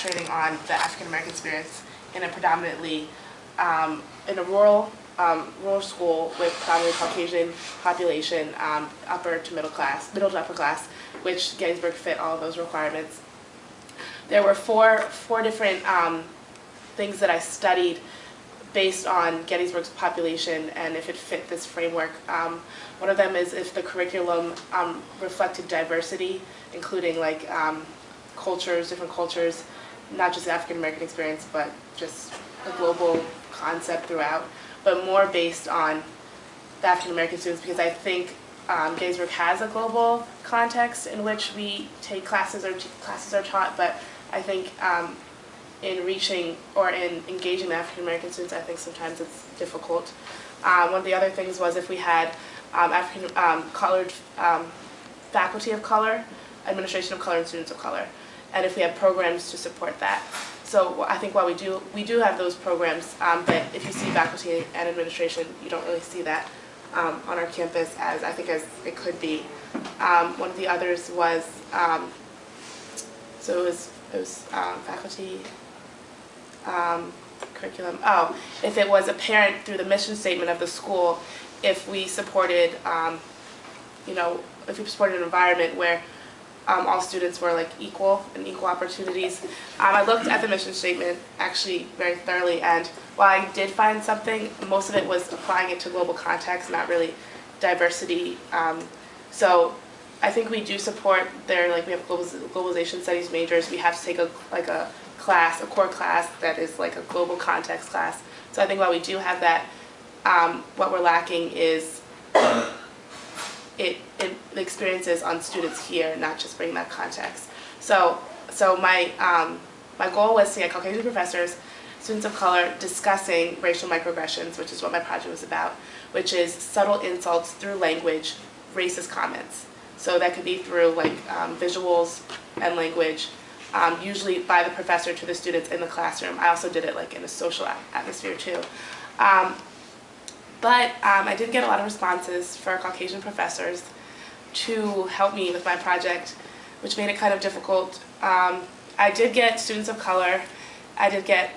concentrating on the African American experience in a predominantly in a rural school with predominantly Caucasian population, upper to middle class, middle to upper class, which Gettysburg fit all of those requirements. There were four different things that I studied based on Gettysburg's population and if it fit this framework. One of them is if the curriculum reflected diversity, including like cultures, different cultures, not just the African American experience, but just a global concept throughout, but more based on the African American students, because I think Gettysburg has a global context in which we take classes or classes are taught, but I think in reaching or in engaging the African American students, I think sometimes it's difficult. One of the other things was if we had African colored faculty of color, administration of color, and students of color, and if we have programs to support that. So I think while we do have those programs, but if you see faculty and administration, you don't really see that on our campus as I think as it could be. One of the others was so it was faculty curriculum. Oh, if it was apparent through the mission statement of the school, if we supported, if we supported an environment where all students were like equal and equal opportunities. I looked at the mission statement actually very thoroughly, and while I did find something, most of it was applying it to global context, not really diversity. So I think we do support their, like we have globalization studies majors. We have to take a class, a core class that is like a global context class. So I think while we do have that, what we're lacking is the experiences on students here, not just bring that context. So my goal was to get Caucasian professors, students of color, discussing racial microaggressions, which is what my project was about, which is subtle insults through language, racist comments. So that could be through like visuals and language, usually by the professor to the students in the classroom. I also did it like in a social atmosphere too. But I did get a lot of responses for Caucasian professors to help me with my project, which made it kind of difficult. I did get students of color. I did get